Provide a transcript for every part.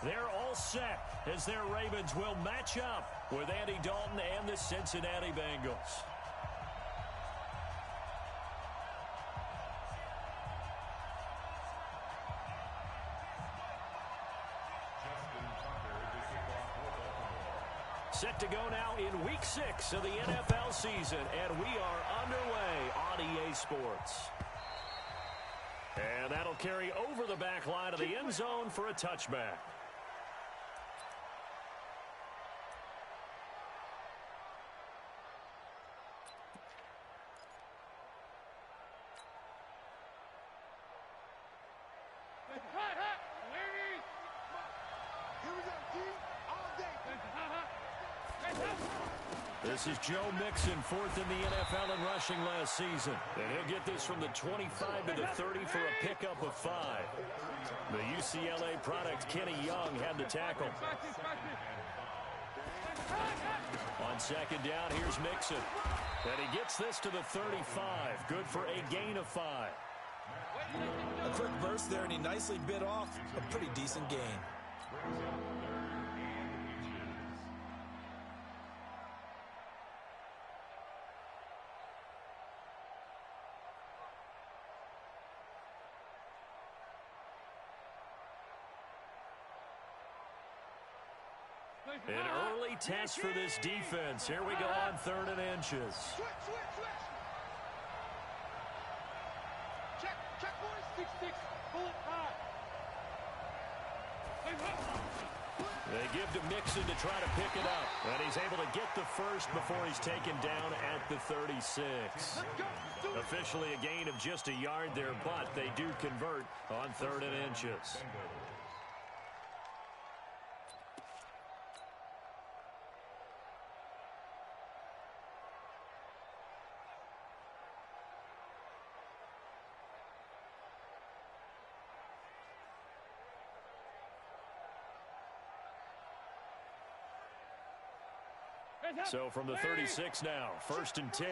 they're all set as their Ravens will match up with Andy Dalton and the Cincinnati Bengals. Set to go now in Week 6 of the NFL season, and we are underway on EA Sports. And that'll carry over the back line of the end zone for a touchback. This is Joe Mixon, fourth in the NFL in rushing last season. And he'll get this from the 25 to the 30 for a pickup of 5. The UCLA product, Kenny Young, had the tackle. On second down, here's Mixon. And he gets this to the 35. Good for a gain of 5. A quick burst there, and he nicely bit off a pretty decent gain. An early test for this defense. Here we go on 3rd and inches. Check, boys. 6-6. Pull it high. They give to Mixon to try to pick it up. And he's able to get the first before he's taken down at the 36. Officially a gain of just a yard there, but they do convert on 3rd and inches. So from the 36 now, 1st and 10.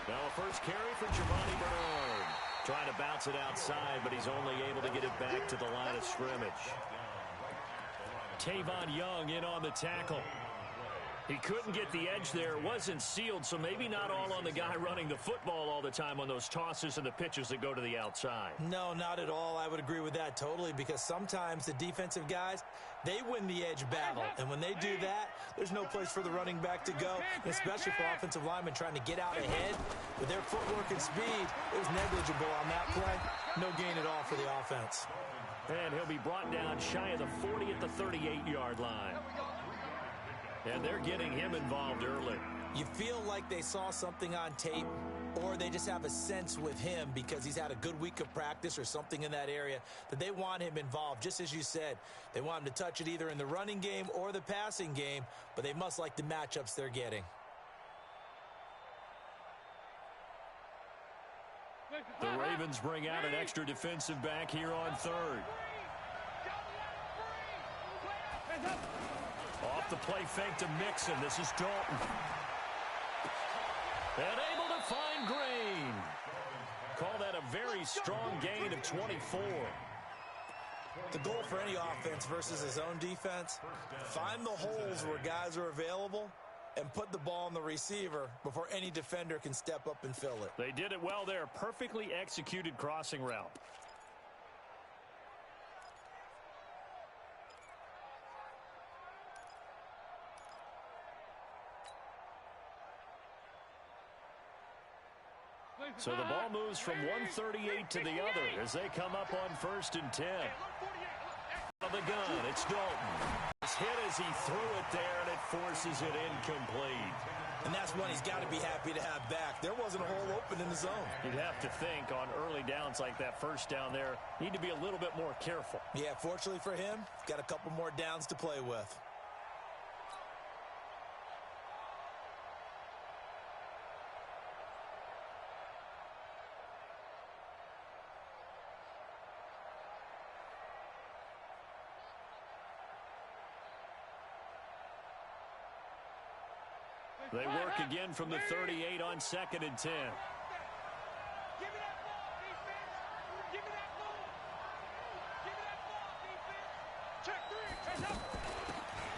Now a first carry for Giovanni Bernard. Trying to bounce it outside, but he's only able to get it back to the line of scrimmage. Tavon Young in on the tackle. He couldn't get the edge there. Wasn't sealed, so maybe not all on the guy running the football all the time on those tosses and the pitches that go to the outside. No, not at all. I would agree with that totally, because sometimes the defensive guys, they win the edge battle. And when they do that, there's no place for the running back to go, especially for offensive linemen trying to get out ahead. With their footwork and speed, it was negligible on that play. No gain at all for the offense. And he'll be brought down shy of the 40 at the 38-yard line. And they're getting him involved early. You feel like they saw something on tape, or they just have a sense with him because he's had a good week of practice or something in that area that they want him involved. Just as you said, they want him to touch it either in the running game or the passing game, but they must like the matchups they're getting. The Ravens bring out an extra defensive back here on 3rd. Off the play fake to Mixon. This is Dalton. And able to find Green. Call that a very strong gain of 24. The goal for any offense versus his own defense, find the holes where guys are available and put the ball on the receiver before any defender can step up and fill it. They did it well there. Perfectly executed crossing route. So the ball moves from 138 to the other as they come up on 1st and 10. Out of the gun, it's Dalton. It's hit as he threw it there, and it forces it incomplete. And that's one he's got to be happy to have back. There wasn't a hole open in the zone. You'd have to think on early downs like that first down there, need to be a little bit more careful. Yeah, fortunately for him, got a couple more downs to play with. They work again from the 38 on 2nd and 10.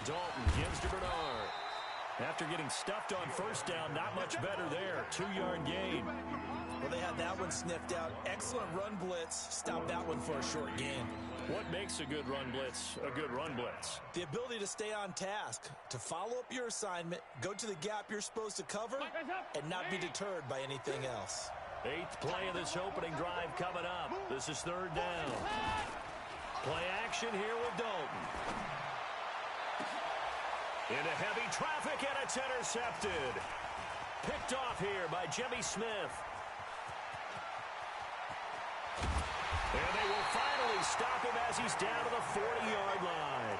Dalton gives to Bernard. After getting stuffed on first down, not much better there. 2-yard gain. Well, they had that one sniffed out. Excellent run blitz. Stop that one for a short gain. What makes a good run blitz a good run blitz? The ability to stay on task, to follow up your assignment, go to the gap you're supposed to cover, and not be deterred by anything else. 8th play of this opening drive coming up. This is 3rd down. Play action here with Dalton. Into heavy traffic, and it's intercepted. Picked off here by Jimmy Smith. And they will finally stop him as he's down to the 40-yard line.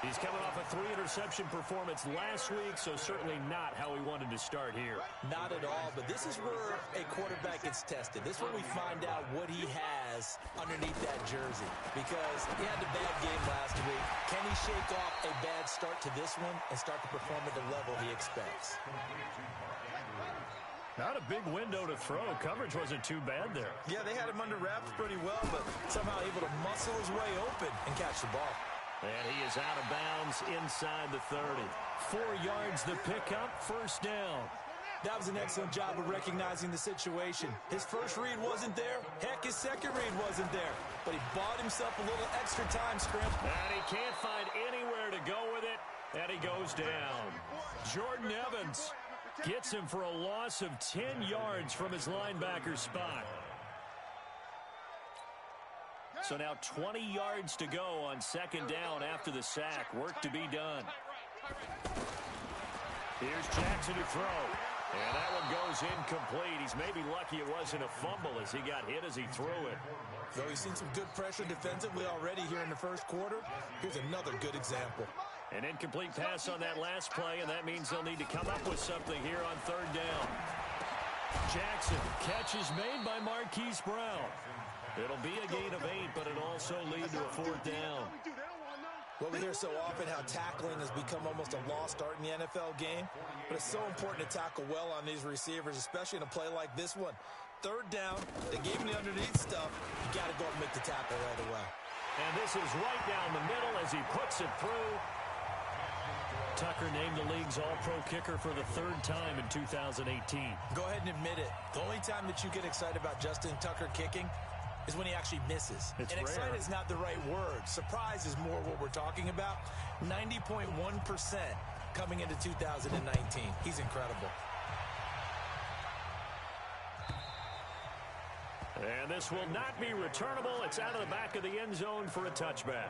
He's coming off a 3-interception performance last week, so certainly not how he wanted to start here. Not at all, but this is where a quarterback gets tested. This is where we find out what he has underneath that jersey, because he had a bad game last week. Can he shake off a bad start to this one and start to perform at the level he expects? Not a big window to throw. Coverage wasn't too bad there. Yeah, they had him under wraps pretty well, but somehow able to muscle his way open and catch the ball. And he is out of bounds inside the 30. 4 yards the pickup, first down. That was an excellent job of recognizing the situation. His first read wasn't there. Heck, his second read wasn't there. But he bought himself a little extra time, Scrimp. And he can't find anywhere to go with it, and he goes down. Jordan Evans gets him for a loss of 10 yards from his linebacker spot. So now 20 yards to go on 2nd down after the sack. Work to be done. Here's Jackson to throw. And that one goes incomplete. He's maybe lucky it wasn't a fumble as he got hit as he threw it. Though he's seen some good pressure defensively already here in the first quarter, here's another good example. An incomplete pass on that last play, and that means they'll need to come up with something here on 3rd down. Jackson, catch is made by Marquise Brown. It'll be a gain of 8, but it'll also lead to a 4th down. Well, we hear so often how tackling has become almost a lost art in the NFL game, but it's so important to tackle well on these receivers, especially in a play like this one. 3rd down, they gave him the underneath stuff. You got to go and make the tackle right away. And this is right down the middle as he puts it through. Tucker named the league's all-pro kicker for the 3rd time in 2018. Go ahead and admit it. The only time that you get excited about Justin Tucker kicking is when he actually misses. It's and rare. excited is not the right word. Surprise is more what we're talking about. 90.1% coming into 2019. He's incredible. And this will not be returnable. It's out of the back of the end zone for a touchback.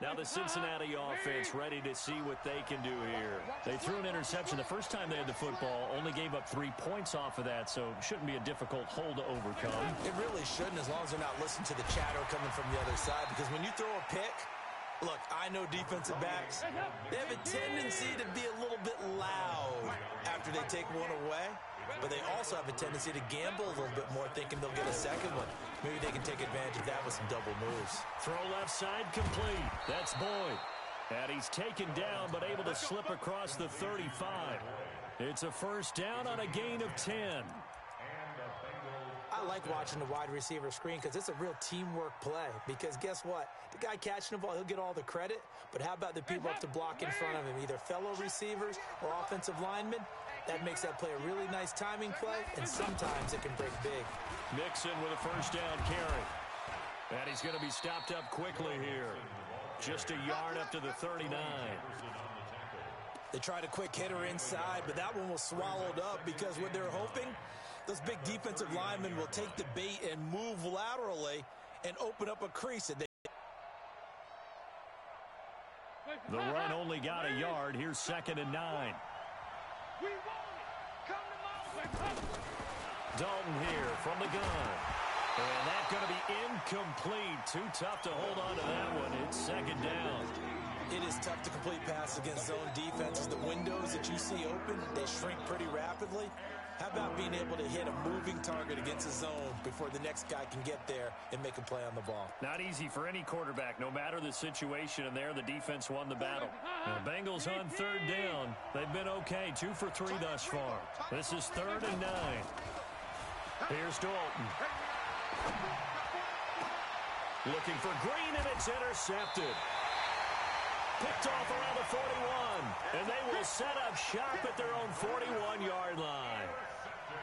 Now the Cincinnati offense ready to see what they can do here. They threw an interception the first time they had the football, only gave up 3 points off of that, so shouldn't be a difficult hole to overcome. It really shouldn't, as long as they're not listening to the chatter coming from the other side, because when you throw a pick, look, I know defensive backs, they have a tendency to be a little bit loud after they take one away, but they also have a tendency to gamble a little bit more, thinking they'll get a second one. Maybe they can take advantage of that with some double moves. Throw left side complete. That's Boyd. And he's taken down, but able to slip across the 35. It's a first down on a gain of 10. I like watching the wide receiver screen because it's a real teamwork play. Because guess what? The guy catching the ball, he'll get all the credit. But how about the people up to block in front of him, either fellow receivers or offensive linemen? That makes that play a really nice timing play, and sometimes it can break big. Mixon with a first down carry. And he's going to be stopped up quickly here. Just a yard up to the 39. They tried a quick hitter inside, but that one was swallowed up because what they're hoping, those big defensive linemen will take the bait and move laterally and open up a crease. And the run only got a yard. Here's 2nd and 9. Dalton here from the gun. And that's going to be incomplete. Too tough to hold on to that one. It's 2nd down. It is tough to complete passes against zone defenses. The windows that you see open, they shrink pretty rapidly. How about being able to hit a moving target against the zone before the next guy can get there and make a play on the ball? Not easy for any quarterback, no matter the situation, and there the defense won the battle. Now, Bengals on third down. They've been okay, 2 for 3 thus far. This is 3rd and 9. Here's Dalton. Looking for Green, and it's intercepted. Picked off around the 41, and they will set up shop at their own 41-yard line.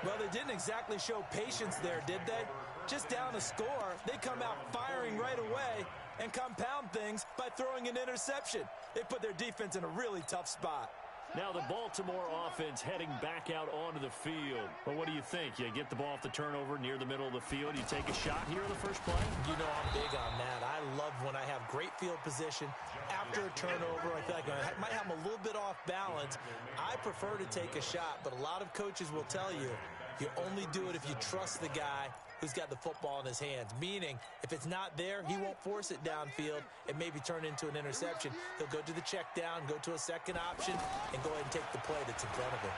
Well, they didn't exactly show patience there, did they? Just down a score, they come out firing right away and compound things by throwing an interception. They put their defense in a really tough spot. Now the Baltimore offense heading back out onto the field. Well, what do you think? You get the ball off the turnover near the middle of the field. You take a shot here in the first play? You know I'm big on that. I love when I have great field position. After a turnover, I feel like I might have them a little bit off balance. I prefer to take a shot, but a lot of coaches will tell you, you only do it if you trust the guy who's got the football in his hands. Meaning, if it's not there, he won't force it downfield and maybe turn into an interception. He'll go to the check down, go to a second option, and go ahead and take the play that's in front of him.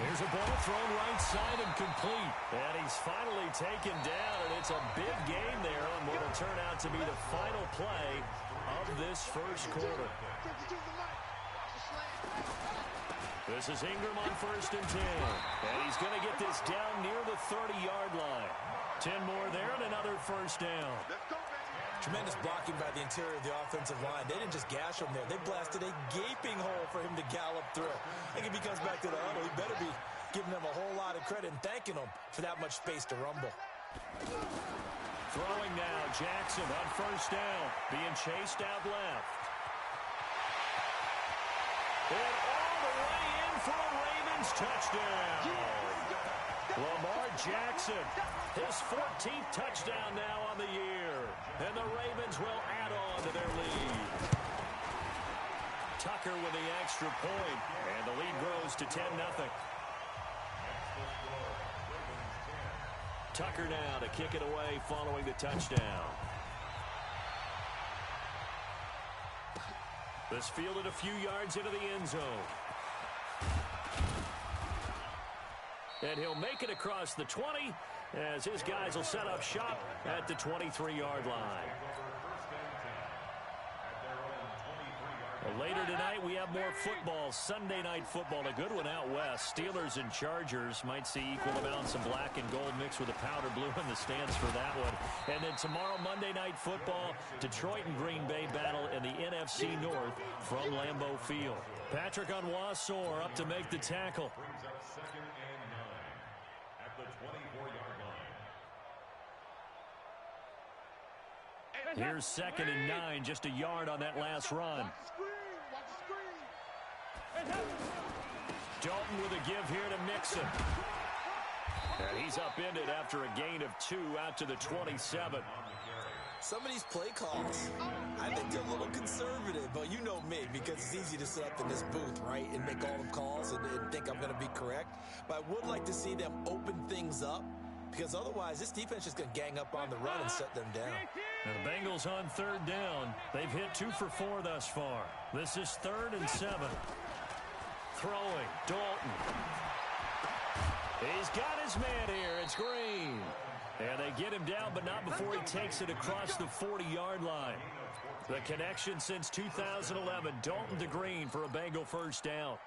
Here's a ball thrown right side and complete. And he's finally taken down, and it's a big gain there on what will turn out to be the final play of this first quarter. This is Ingram on 1st and 10. And he's going to get this down near the 30-yard line. 10 more there and another first down. Tremendous blocking by the interior of the offensive line. They didn't just gash him there. They blasted a gaping hole for him to gallop through. I think if he comes back to the huddle, he better be giving them a whole lot of credit and thanking them for that much space to rumble. Throwing now, Jackson on 1st down. Being chased out left. And all the way in for a Ravens touchdown. Lamar Jackson, his 14th touchdown now on the year. And the Ravens will add on to their lead. Tucker with the extra point, and the lead grows to 10-0. Tucker now to kick it away following the touchdown. This fielded a few yards into the end zone. And he'll make it across the 20 as his guys will set up shop at the 23-yard line. Well, later tonight, we have more football, Sunday night football, a good one out west. Steelers and Chargers might see equal amounts of black and gold mixed with a powder blue in the stands for that one. And then tomorrow, Monday night football, Detroit and Green Bay battle in the NFC North from Lambeau Field. Patrick Onwuasor up to make the tackle. Here's 2nd and 9, just a yard on that last run. Dalton with a give here to Mixon. And he's upended after a gain of 2 out to the 27. Some of these play calls, I think they're a little conservative, but you know me, because it's easy to sit up in this booth, right, and make all the calls and think I'm going to be correct. But I would like to see them open things up, because otherwise this defense is just going to gang up on the run and shut them down. Now the Bengals on 3rd down. They've hit 2 for 4 thus far. This is 3rd and 7. Throwing, Dalton. He's got his man here. It's Green. And they get him down, but not before he takes it across the 40-yard line. The connection since 2011, Dalton to Green for a Bengal first down.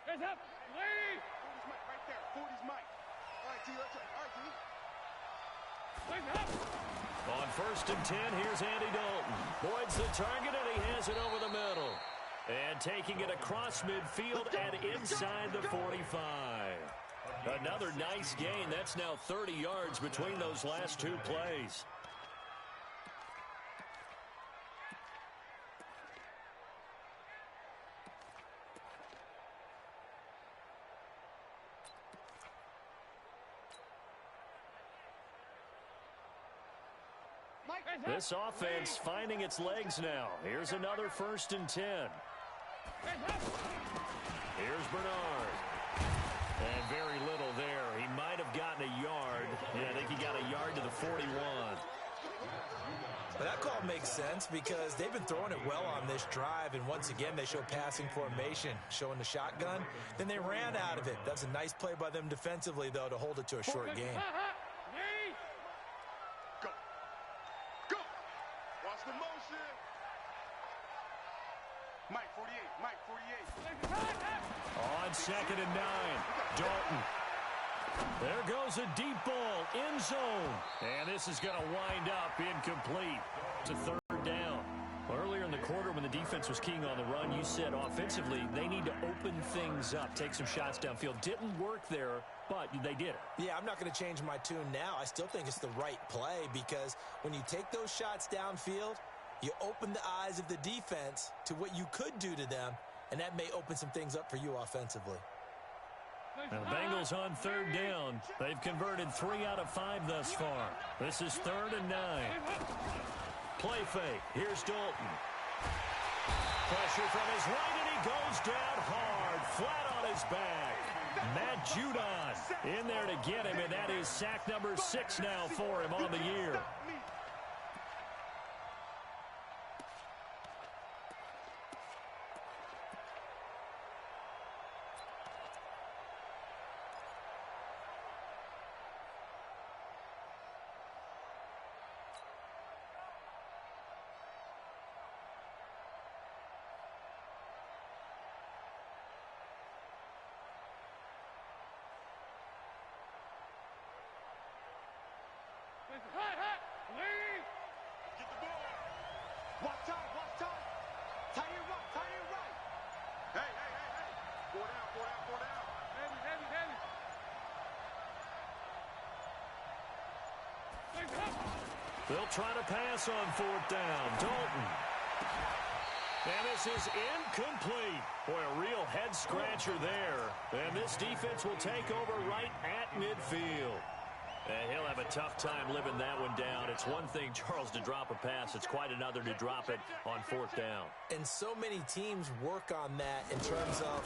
Hands up, Lee! 40's Mike right there. 40's Mike. All right, T, let's go. All right, T. Hands up. On 1st and 10, here's Andy Dalton. Boyd's the target, and he has it over the middle. And taking it across midfield and inside the 45. Another nice gain. That's now 30 yards between those last 2 plays. This offense finding its legs now. Here's another 1st and 10. Here's Bernard. And very little there. He might have gotten a yard. Yeah, I think he got a yard to the 41. But that call makes sense because they've been throwing it well on this drive, and once again they show passing formation, showing the shotgun. Then they ran out of it. That's a nice play by them defensively, though, to hold it to a short game. Go. Go. Watch the motion. Mike 48. Mike 48. On 2nd and 9, Dalton. There goes a deep ball, end zone. And this is going to wind up incomplete. It's a 3rd down. Earlier in the quarter when the defense was keying on the run, you said offensively they need to open things up, take some shots downfield. Didn't work there, but they did it. Yeah, I'm not going to change my tune now. I still think it's the right play because when you take those shots downfield, you open the eyes of the defense to what you could do to them, and that may open some things up for you offensively. And the Bengals on 3rd down. They've converted 3 out of 5 thus far. This is 3rd and 9. Play fake. Here's Dalton. Pressure from his right, and he goes down hard, flat on his back. Matt Judon in there to get him, and that is sack number 6 now for him on the year. Get the ball. Watch time. Watch time. Tie it right. Tie it right. Hey. 4 down. 4 down. 4 down. Heavy. They'll try to pass on 4th down. Dalton. And this is incomplete. Boy, a real head-scratcher there. And this defense will take over right at midfield. And he'll have a tough time living that one down. It's one thing, Charles, to drop a pass. It's quite another to drop it on 4th down. And so many teams work on that in terms of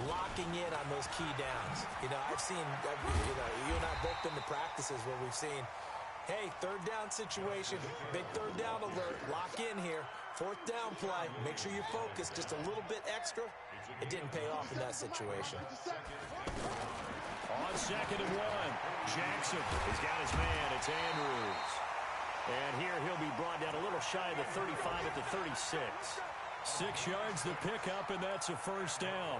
locking in on those key downs. I've seen, you and I both been to practices where we've seen, hey, 3rd down situation, big 3rd down alert, lock in here. 4th down play, make sure you focus just a little bit extra. It didn't pay off in that situation. On 2nd and 1, Jackson has got his man. It's Andrews. And here he'll be brought down a little shy of the 35 at the 36. 6 yards the pickup, and that's a 1st down.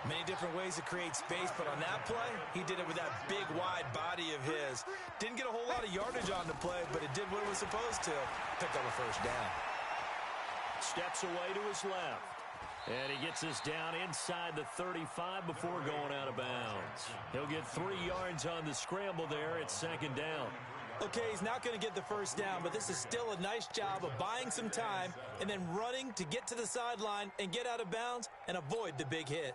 Many different ways to create space, but on that play, he did it with that big, wide body of his. Didn't get a whole lot of yardage on the play, but it did what it was supposed to. Picked up a 1st down. Steps away to his left. And he gets us down inside the 35 before going out of bounds. He'll get 3 yards on the scramble there. It's 2nd down. Okay, he's not going to get the 1st down, but this is still a nice job of buying some time and then running to get to the sideline and get out of bounds and avoid the big hit.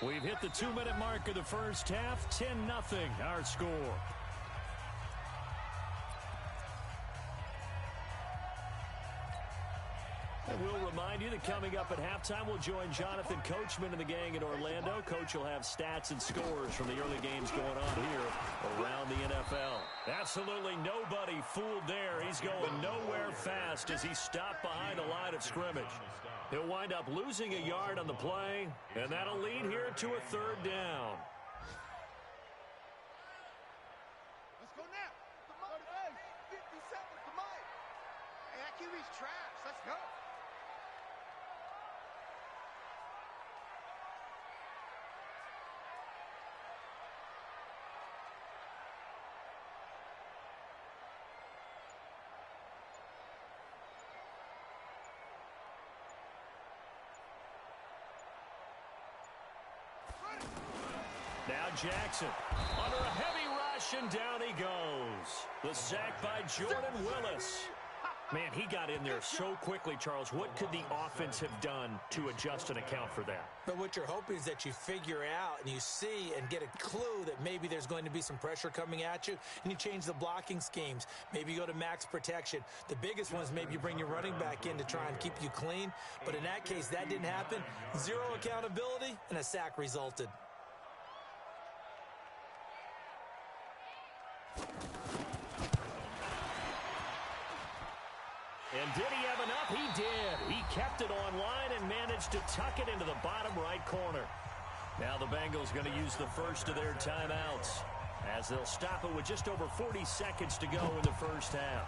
We've hit the 2-minute mark of the first half. 10-0 our score. And we'll remind you that coming up at halftime, we'll join Jonathan Coachman and the gang in Orlando. Coach will have stats and scores from the early games going on here around the NFL. Absolutely nobody fooled there. He's going nowhere fast as he stopped behind the line of scrimmage. He'll wind up losing a yard on the play, and that'll lead here to a 3rd down. Let's go now. Come on, 50 seconds. Come on. Hey, that QB's trash. Let's go. Now Jackson under a heavy rush, and down he goes. The sack by Jordan Willis. Man, he got in there so quickly, Charles. What could the offense have done to adjust and account for that? But what you're hoping is that you figure out and you see and get a clue that maybe there's going to be some pressure coming at you, and you change the blocking schemes. Maybe you go to max protection. The biggest one is maybe you bring your running back in to try and keep you clean. But in that case, that didn't happen. Zero accountability, and a sack resulted. kept it online and managed to tuck it into the bottom right corner. Now the Bengals going to use the first of their timeouts as they'll stop it with just over 40 seconds to go in the first half.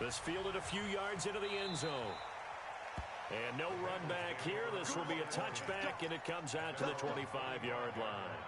This fielded a few yards into the end zone. And no run back here. This will be a touchback, and it comes out to the 25-yard line.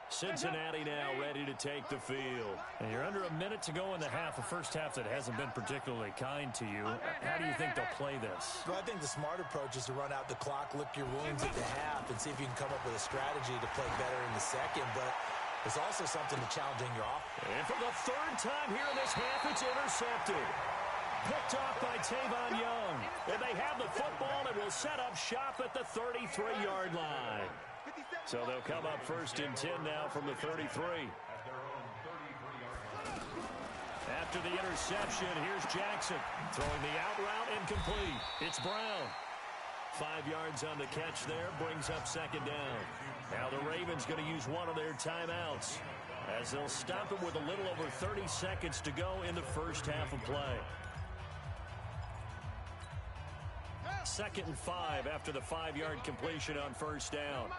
Cincinnati now ready to take the field. And you're under a minute to go in the half, a first half that hasn't been particularly kind to you. How do you think they'll play this? Well, I think the smart approach is to run out the clock, lick your wounds at the half, and see if you can come up with a strategy to play better in the second. But there's also something to challenging your offense. And for the third time here in this half, it's intercepted. Picked off by Tavon Young. And they have the football and will set up shop at the 33-yard line. So they'll come up first and 10 now from the 33. After the interception, here's Jackson throwing the out route incomplete. It's Brown. 5 yards on the catch there, brings up second down. Now the Ravens going to use one of their timeouts as they'll stop it with a little over 30 seconds to go in the first half of play. 2nd and 5 after the 5-yard completion on first down.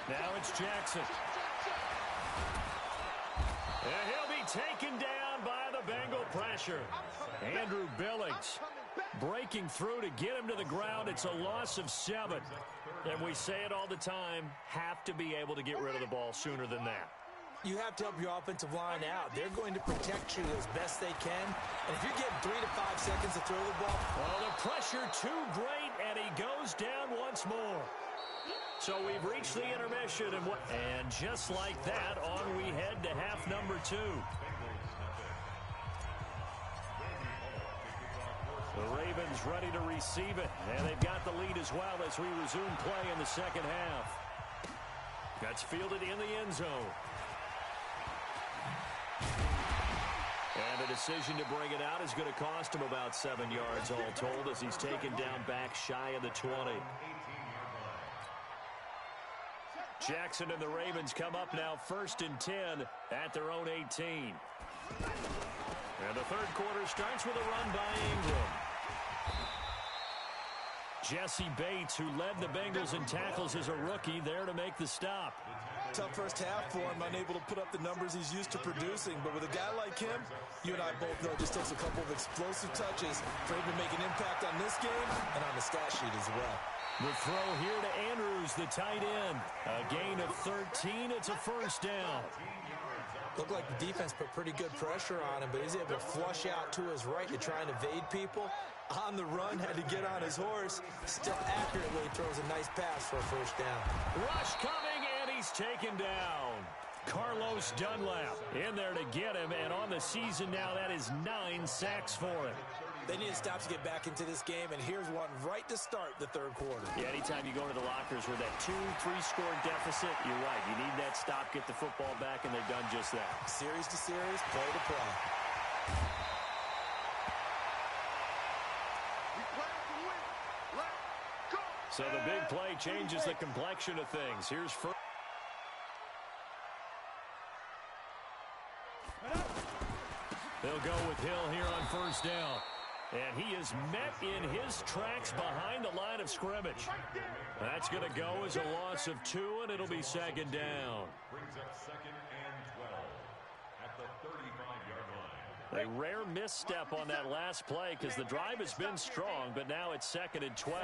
Now it's Jackson. And he'll be taken down by the Bengal pressure. Andrew Billings breaking through to get him to the ground. It's a loss of 7. And we say it all the time, have to be able to get rid of the ball sooner than that. You have to help your offensive line out. They're going to protect you as best they can. And if you're getting 3 to 5 seconds to throw the ball. Well, the pressure too great, and he goes down once more. So we've reached the intermission, and just like that, on we head to half number 2. The Ravens ready to receive it, and they've got the lead as well as we resume play in the second half. That's fielded in the end zone. And the decision to bring it out is going to cost him about 7 yards all told as he's taken down back shy of the 20. Jackson and the Ravens come up now 1st and 10 at their own 18. And the third quarter starts with a run by Ingram. Jesse Bates, who led the Bengals in tackles as a rookie, there to make the stop. Tough first half for him, unable to put up the numbers he's used to producing. But with a guy like him, you and I both know it just takes a couple of explosive touches for him to make an impact on this game and on the stat sheet as well. The throw here to Andrews, the tight end. A gain of 13. It's a first down. Looked like the defense put pretty good pressure on him, but he's able to flush out to his right to try and evade people. On the run, had to get on his horse. Still accurately throws a nice pass for a first down. Rush coming, and he's taken down. Carlos Dunlap in there to get him, and on the season now, that is 9 sacks for him. They need to stop to get back into this game, and here's one right to start the third quarter. Yeah, anytime you go to the lockers with that 2-3-score deficit, you're right. You need that stop, get the football back, and they've done just that. Series to series, play to play. So the big play changes the complexion of things. Here's first. They'll go with Hill here on first down. And he is met in his tracks behind the line of scrimmage. That's going to go as a loss of 2, and it'll be second down. Brings up 2nd and 12 at the 35-yard line. A rare misstep on that last play because the drive has been strong, but now it's 2nd and 12.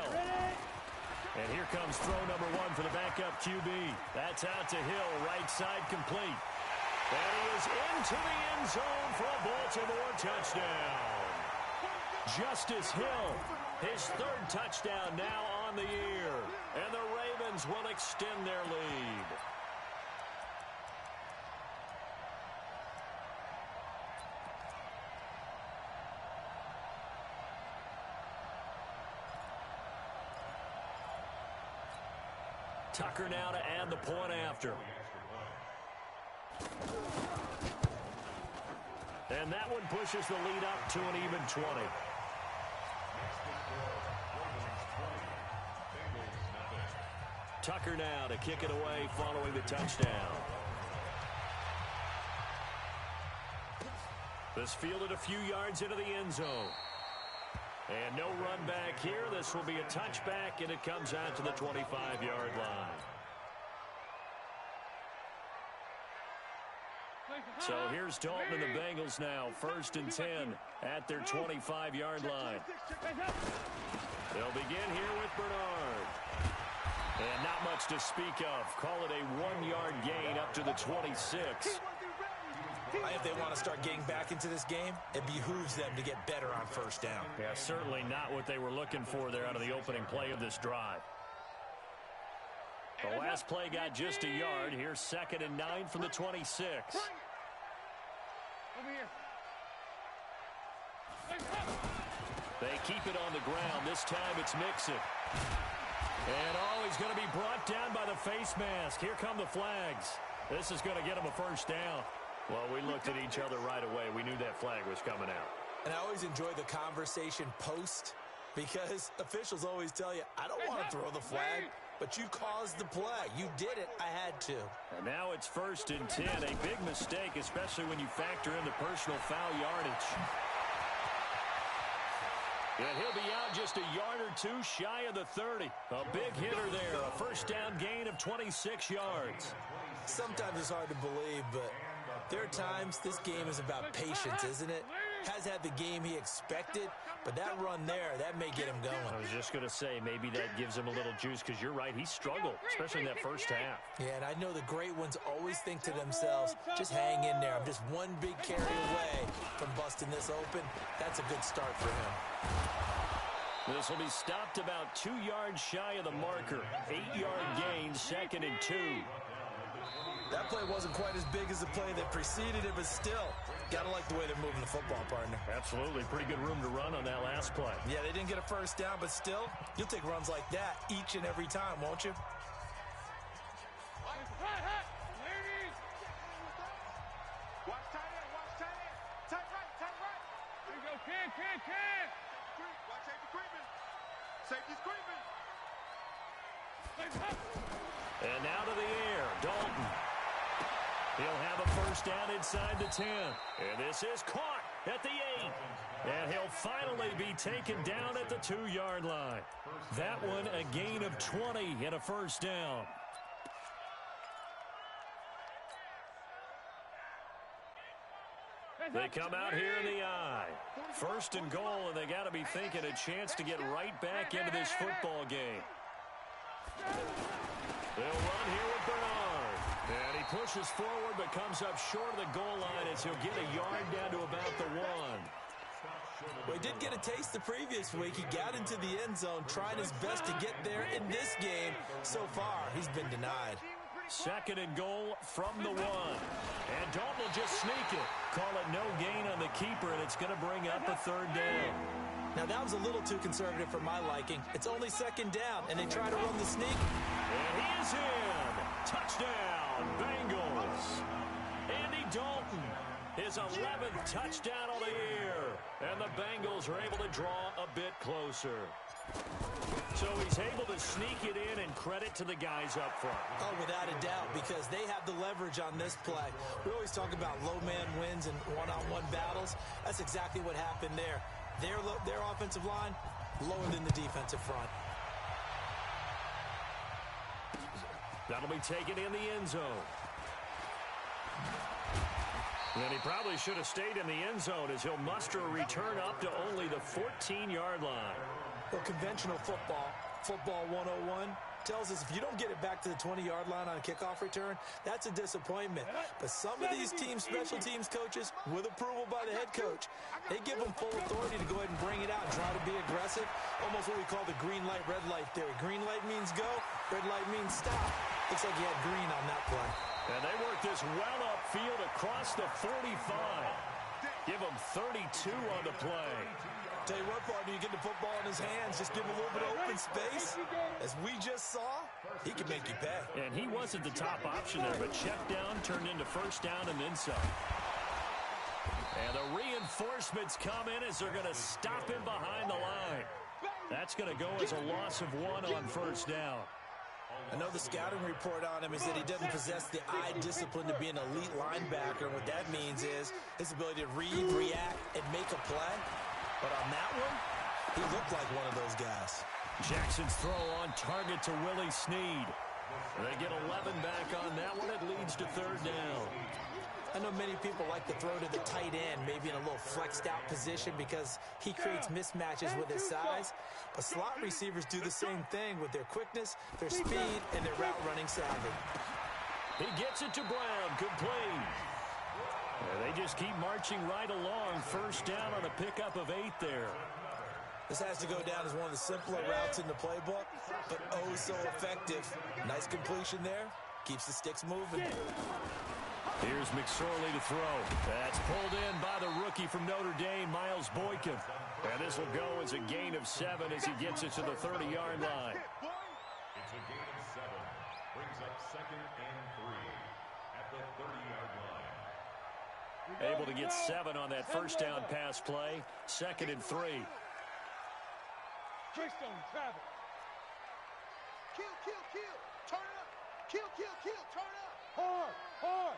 And here comes throw number 1 for the backup QB. That's out to Hill, right side complete. And he is into the end zone for a Baltimore touchdown. Justice Hill, his 3rd touchdown now on the year. And the Ravens will extend their lead. Tucker now to add the point after. And that one pushes the lead up to an even 20. Tucker now to kick it away following the touchdown. This fielded a few yards into the end zone. And no run back here. This will be a touchback, and it comes out to the 25-yard line. So here's Dalton and the Bengals now, 1st and 10 at their 25-yard line. They'll begin here with Bernard. And not much to speak of. Call it a 1-yard gain up to the 26. If they want to start getting back into this game, it behooves them to get better on 1st down. Yeah, certainly not what they were looking for there out of the opening play of this drive. The last play got just a yard. Here's 2nd and 9 from the 26. They keep it on the ground. This time it's Mixon. And he's going to be brought down by the face mask. Here come the flags. This is going to get him a 1st down. Well, we looked at each other right away. We knew that flag was coming out. And I always enjoy the conversation post because officials always tell you, I don't want to throw the flag, but you caused the play. You did it. I had to. And now it's 1st and 10. A big mistake, especially when you factor in the personal foul yardage. And he'll be out just a yard or two shy of the 30. A big hitter there. A 1st down gain of 26 yards. Sometimes it's hard to believe, but there are times this game is about patience, isn't it? Has had the game he expected, but that run there, that may get him going. I was just going to say, maybe that gives him a little juice, because you're right, he struggled, especially in that 1st half. Yeah, and I know the great ones always think to themselves, just hang in there. I'm just one big carry away from busting this open. That's a good start for him. This will be stopped about 2 yards shy of the marker. 8-yard gain, 2nd and 2. That play wasn't quite as big as the play that preceded it, but still, gotta like the way they're moving the football, partner. Absolutely. Pretty good room to run on that last play. Yeah, they didn't get a 1st down, but still, you'll take runs like that each and every time, won't you? Watch tight end, watch tight end. Tight right, tight right. There you go, can. Watch safety creeping. Safety's creeping. And now to the air, Dalton. He'll have a 1st down inside the 10. And this is caught at the 8. And he'll finally be taken down at the 2-yard line. That one a gain of 20 and a 1st down. They come out here in the I. 1st and goal, and they got to be thinking a chance to get right back into this football game. They'll run here with Bernard. And he pushes forward but comes up short of the goal line as he'll get a yard down to about the 1. Well, he did get a taste the previous week. He got into the end zone, trying his best to get there in this game. So far, he's been denied. 2nd and goal from the 1. And Dalton will just sneak it. Call it no gain on the keeper, and it's going to bring up a 3rd down. Now, that was a little too conservative for my liking. It's only 2nd down, and they try to run the sneak. And he is in. Touchdown, Bengals. Andy Dalton, his 11th touchdown of the year. And the Bengals are able to draw a bit closer. So he's able to sneak it in, and credit to the guys up front. Oh, without a doubt, because they have the leverage on this play. We always talk about low man wins and one-on-one battles. That's exactly what happened there. Their offensive line lower than the defensive front. That'll be taken in the end zone. And he probably should have stayed in the end zone as he'll muster a return up to only the 14-yard line. Well, conventional football 101, tells us if you don't get it back to the 20-yard line on a kickoff return, that's a disappointment. But some of these special teams coaches, with approval by the head coach, they give them full authority to go ahead and bring it out and try to be aggressive. Almost what we call the green light, red light theory. Green light means go, red light means stop. Looks like he had green on that play. And they work this well upfield across the 45. Give him 32 on the play. Tell you what, partner, you get the football in his hands, just give him a little bit of open space. As we just saw, he can make you pay. And he wasn't the top option there, but check down turned into 1st down and then some. And the reinforcements come in as they're going to stop him behind the line. That's going to go as a loss of 1 on 1st down. I know the scouting report on him is that he doesn't possess the eye discipline to be an elite linebacker. And what that means is his ability to read, react, and make a play. But on that one, he looked like one of those guys. Jackson's throw on target to Willie Snead. They get 11 back on that one. It leads to third down. I know many people like to throw to the tight end, maybe in a little flexed out position because he creates mismatches with his size. But slot receivers do the same thing with their quickness, their speed, and their route running savvy. He gets it to Brown, complete. They just keep marching right along. First down on a pickup of 8 there. This has to go down as one of the simpler routes in the playbook, but oh so effective. Nice completion there. Keeps the sticks moving. Here's McSorley to throw. That's pulled in by the rookie from Notre Dame, Miles Boykin. And this will go as a gain of 7 as he gets it to the 30-yard line. It's a gain of 7. Brings up 2nd and 3 at the 30-yard line. Able to get 7 on that first down pass play. 2nd and 3. Keystone, travel. Kill, kill, kill. Turn it up. Kill, kill, kill. Turn it up. Hard, hard.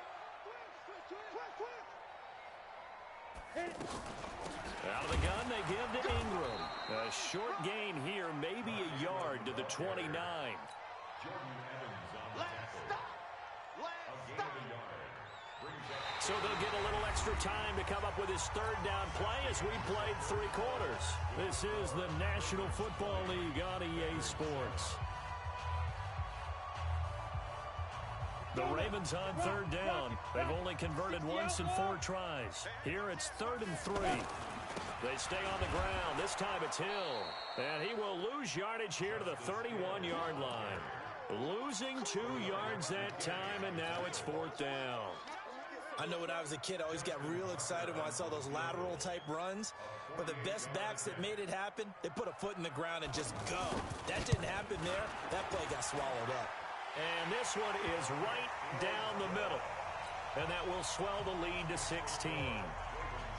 Out of the gun, they give to Ingram. A short gain here, maybe a yard to the 29. So they'll get a little extra time to come up with his third down play as we played 3 quarters. This is the National Football League on EA Sports. The Ravens on third down. They've only converted once in 4 tries. Here it's 3rd and 3. They stay on the ground. This time it's Hill. And he will lose yardage here to the 31-yard line. Losing 2 yards that time, and now it's 4th down. I know when I was a kid, I always got real excited when I saw those lateral-type runs. But the best backs that made it happen, they put a foot in the ground and just go. That didn't happen there. That play got swallowed up. And this one is right down the middle. And that will swell the lead to 16.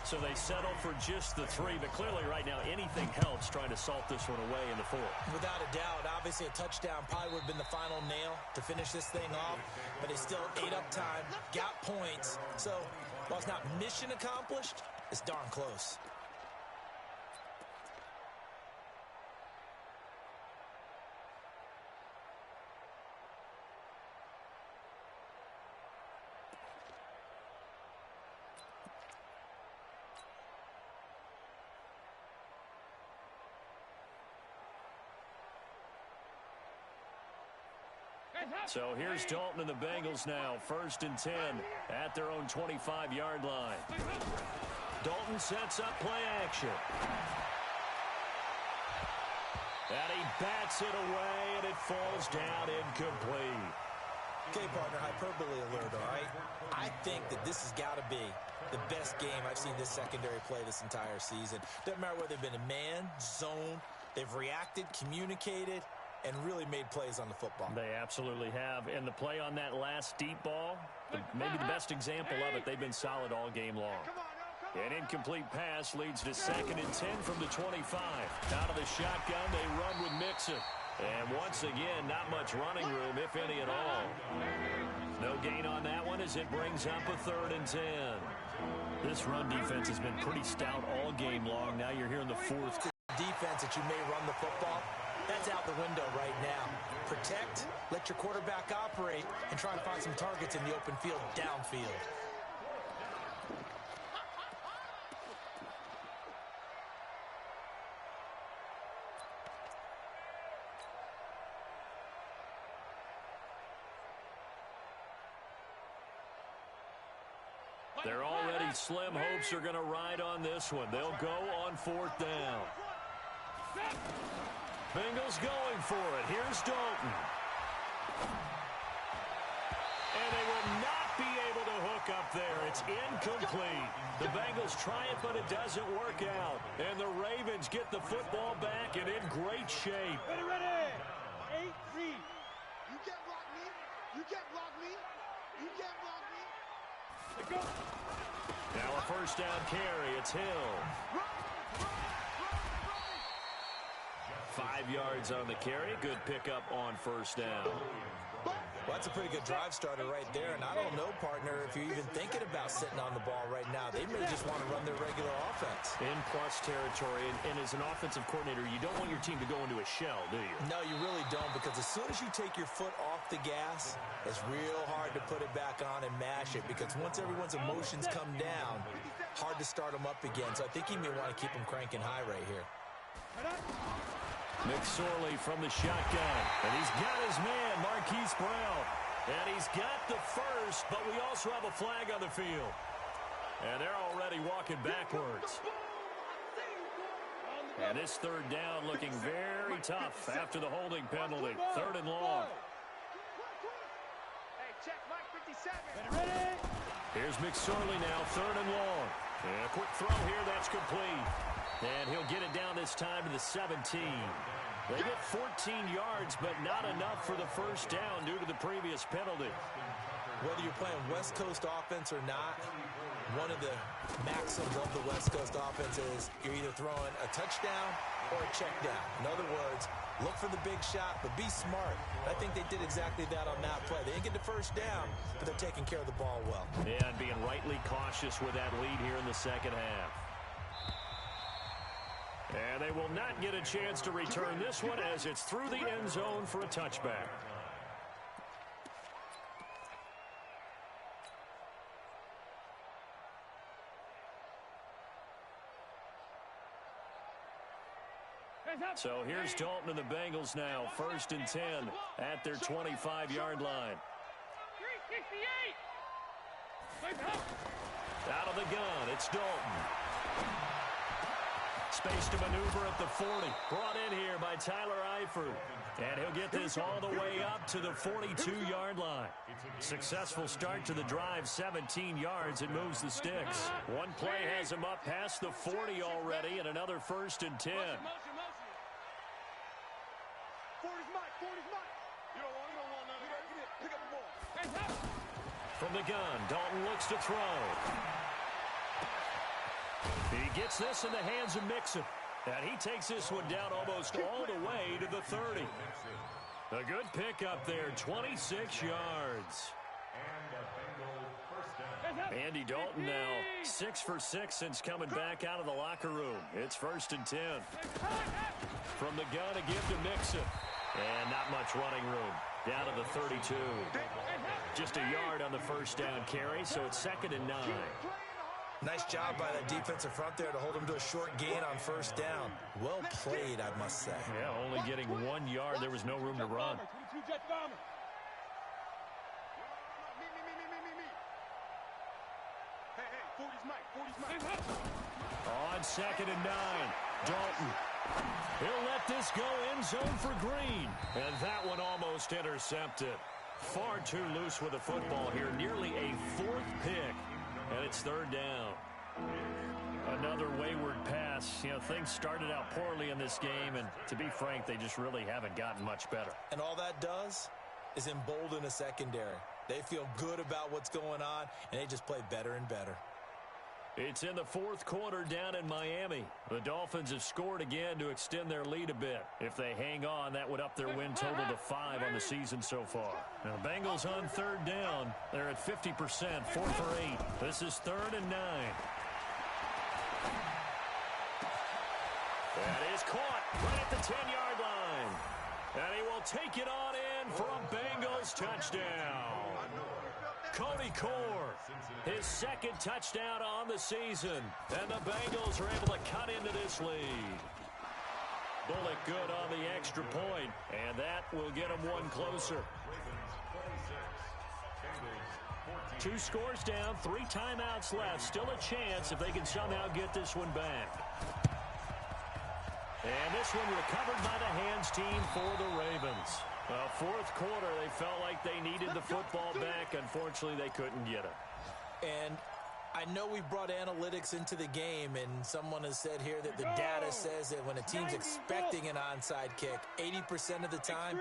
So they settle for just the 3. But clearly right now, anything helps trying to salt this one away in the 4th. Without a doubt, obviously a touchdown probably would have been the final nail to finish this thing off. But they still ate up time, got points. So while it's not mission accomplished, it's darn close. So here's Dalton and the Bengals now. 1st and 10 at their own 25-yard line. Dalton sets up play action. And he bats it away, and it falls down incomplete. Okay, partner, hyperbole alert, all right? I think that this has got to be the best game I've seen this secondary play this entire season. Doesn't matter whether they've been a man, zone, they've reacted, communicated, and really made plays on the football. They absolutely have. And the play on that last deep ball, maybe the best example of it, they've been solid all game long. An incomplete pass leads to 2nd and 10 from the 25. Out of the shotgun, they run with Mixon. And once again, not much running room, if any at all. No gain on that one as it brings up a 3rd and 10. This run defense has been pretty stout all game long. Now you're here in the 4th. Defense that you may run the football, that's out the window right now. Protect, let your quarterback operate, and try and find some targets in the open field downfield. They're already slim hopes are going to ride on this one. They'll go on 4th down. Bengals going for it. Here's Dalton. And they will not be able to hook up there. It's incomplete. The Bengals try it, but it doesn't work out. And the Ravens get the football back and in great shape. Ready, ready. 8-3. You can't block me. You can't block me. You can't block me. Let's go. Now a 1st down carry. It's Hill. 5 yards on the carry. Good pickup on first down. Well, that's a pretty good drive starter right there. And I don't know, partner, if you're even thinking about sitting on the ball right now. They may just want to run their regular offense. In plus territory, and as an offensive coordinator, you don't want your team to go into a shell, do you? No, you really don't, because as soon as you take your foot off the gas, it's real hard to put it back on and mash it, because once everyone's emotions come down, hard to start them up again. So I think he may want to keep them cranking high right here. McSorley from the shotgun, and he's got his man, Marquise Brown. And he's got the first, but we also have a flag on the field. And they're already walking backwards. And this third down looking very tough after the holding penalty. 3rd and long. Hey, check Mike 57. Ready? Here's McSorley now, 3rd and long. And a quick throw here, that's complete. And he'll get it down this time to the 17. They get 14 yards, but not enough for the first down due to the previous penalty. Whether you're playing West Coast offense or not, one of the maxims of the West Coast offense is you're either throwing a touchdown or a check down. In other words, look for the big shot, but be smart. I think they did exactly that on that play. They didn't get the first down, but they're taking care of the ball well. Yeah, and being rightly cautious with that lead here in the second half. And they will not get a chance to return this one as it's through the end zone for a touchback. So here's Dalton and the Bengals now, 1st and 10 at their 25-yard line. 368. Out of the gun, it's Dalton. Space to maneuver at the 40. Brought in here by Tyler Eifert. And he'll get this all the way up to the 42-yard line. Successful start to the drive, 17 yards. It moves the sticks. One play has him up past the 40 already, and another 1st and 10. 40's Mike. 40's Mike. You don't want none of that. Pick up the ball. From the gun, Dalton looks to throw. He gets this in the hands of Mixon. And he takes this one down almost all the way to the 30. A good pickup there, 26 yards. Andy Dalton now 6 for 6 since coming back out of the locker room. It's 1st and 10. From the gun, a give to Mixon. And not much running room. Down to the 32. Just a yard on the first down carry, so it's 2nd and 9. Nice job by that defensive front there to hold him to a short gain on first down. Well played, I must say. Yeah, only getting 1 yard. There was no room to run. 22 Jet Bomber. Hey, 40's Mike. On 2nd and 9, Dalton. He'll let this go end zone for Green. And that one almost intercepted. Far too loose with the football here. Nearly a 4th pick. And it's 3rd down. Another wayward pass. You know, things started out poorly in this game, and to be frank, they just really haven't gotten much better. And all that does is embolden a secondary. They feel good about what's going on, and they just play better and better. It's in the 4th quarter down in Miami. The Dolphins have scored again to extend their lead a bit. If they hang on, that would up their win total to 5 on the season so far. Now, the Bengals on 3rd down. They're at 50%, 4 for 8. This is 3rd and 9. That is caught right at the 10-yard line. And he will take it on in for a Bengals touchdown. Cody Core, his 2nd touchdown on the season. And the Bengals are able to cut into this lead. Bullock good on the extra point, and that will get them one closer. 2 scores down, 3 timeouts left. Still a chance if they can somehow get this one back. And this one recovered by the hands team for the Ravens. Well, 4th quarter, they felt like they needed the football back. Unfortunately, they couldn't get it. And I know we brought analytics into the game, and someone has said here that the data says that when a team's expecting an onside kick, 80% of the time,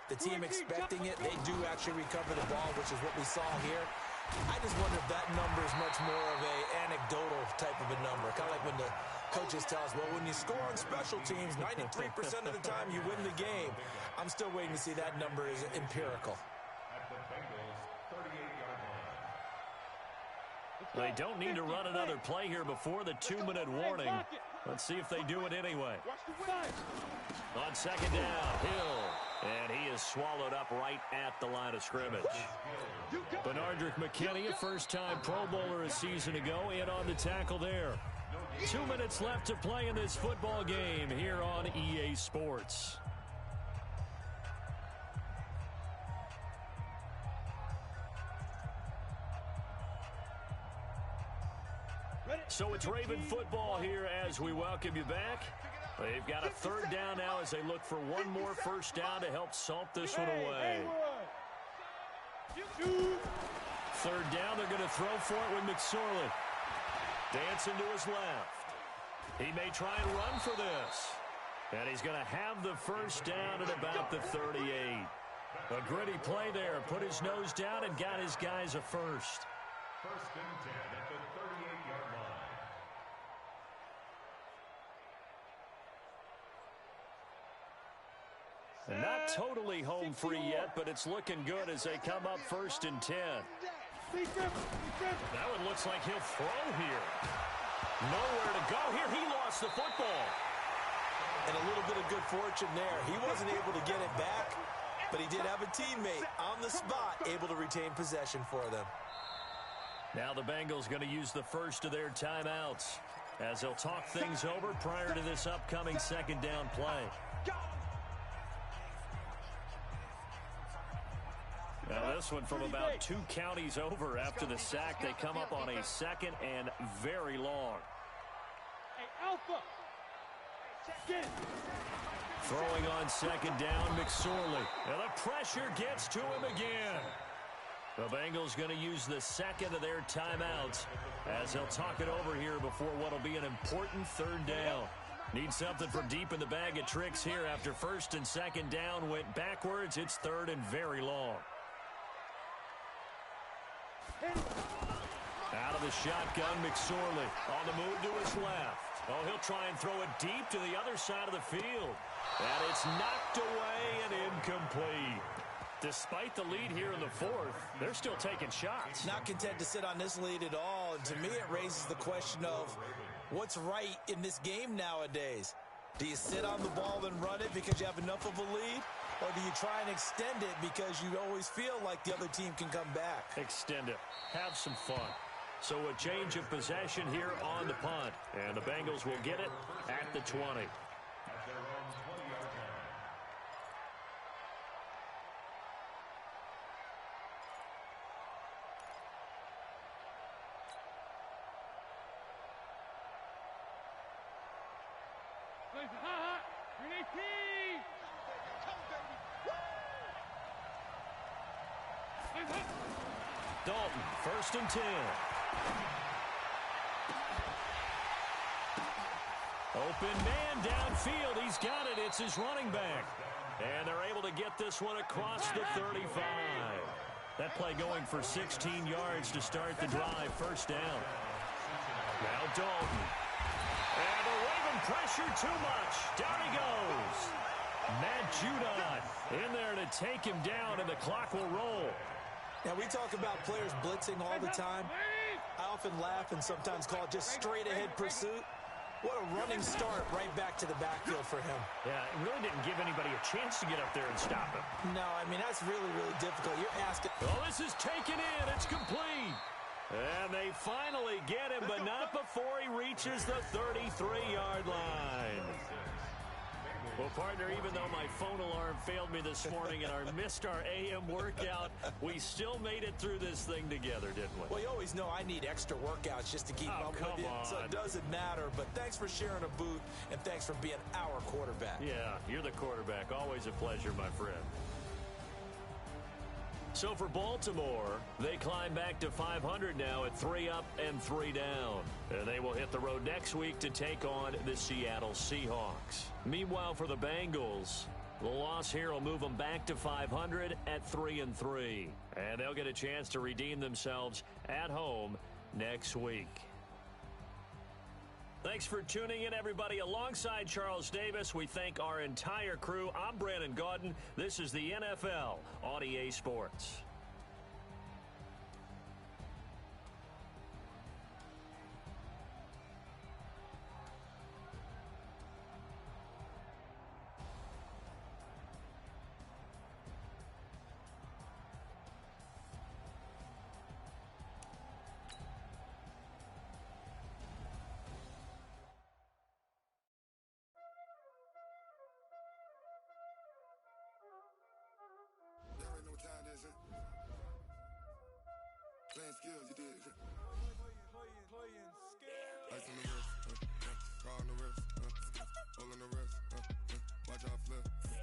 the team expecting it, they do actually recover the ball, which is what we saw here. I just wonder if that number is much more of a anecdotal type of a number, kind of like when the Coaches tell us, well, when you score on special teams, 93% of the time you win the game. I'm still waiting to see that number is empirical. They don't need to run another play here before the 2-minute warning. Let's see if they do it anyway. On second down, Hill. And he is swallowed up right at the line of scrimmage. Benardrick McKinney, a first-time Pro Bowler a season ago, in on the tackle there. 2 minutes left to play in this football game here on EA Sports. So it's Raven football here as we welcome you back. They've got a third down now as they look for one more first down to help salt this one away. Third down, they're going to throw for it with McSorley. Dancing to his left. He may try and run for this. And he's going to have the first down at about the 38. A gritty play there. Put his nose down and got his guys a first. First and 10 at the 38-yard line. And not totally home free yet, but it's looking good as they come up first and 10. That one looks like he'll throw here. Nowhere to go here. He lost the football. And a little bit of good fortune there. He wasn't able to get it back, but he did have a teammate on the spot able to retain possession for them. Now the Bengals going to use the first of their timeouts as they'll talk things over prior to this upcoming second down play. Now this one from about 2 counties over after the sack. They come up on a second and very long. Throwing on second down, McSorley. And the pressure gets to him again. The Bengals going to use the second of their timeouts as they'll talk it over here before what will be an important third down. Need something from deep in the bag of tricks here after first and second down went backwards. It's third and very long. Out of the shotgun, McSorley on the move to his left. Oh, he'll try and throw it deep to the other side of the field. And it's knocked away and incomplete. Despite the lead here in the fourth, they're still taking shots. Not content to sit on this lead at all. And to me, it raises the question of what's right in this game nowadays. Do you sit on the ball and run it because you have enough of a lead? Or do you try and extend it because you always feel like the other team can come back? Extend it. Have some fun. So a change of possession here on the punt. And the Bengals will get it at the 20. Dalton, first and 10. Open man downfield. He's got it. It's his running back. And they're able to get this one across the 35. That play going for 16 yards to start the drive. First down. Now Dalton. And the Raven pressure too much. Down he goes. Matt Judon in there to take him down, and the clock will roll. Now, we talk about players blitzing all the time. I often laugh and sometimes call it just straight-ahead pursuit. What a running start right back to the backfield for him. Yeah, it really didn't give anybody a chance to get up there and stop him. No, I mean, that's really, really difficult. You're asking. Oh, this is taken in. It's complete. And they finally get him, but not before he reaches the 33-yard line. Well, partner, even though my phone alarm failed me this morning and I missed our AM workout, we still made it through this thing together, didn't we? Well, you always know I need extra workouts just to keep up with you, so it doesn't matter. But thanks for sharing a booth, and thanks for being our quarterback. Yeah, you're the quarterback. Always a pleasure, my friend. So for Baltimore, they climb back to 500 now at 3 up and 3 down. And they will hit the road next week to take on the Seattle Seahawks. Meanwhile, for the Bengals, the loss here will move them back to 500 at 3-3. And they'll get a chance to redeem themselves at home next week. Thanks for tuning in, everybody. Alongside Charles Davis, we thank our entire crew. I'm Brandon Gaudin. This is the NFL on EA Sports. Playing skills, you did. Playing skills. Ice on the wrist, car on the wrist, hole in the wrist, watch out flip.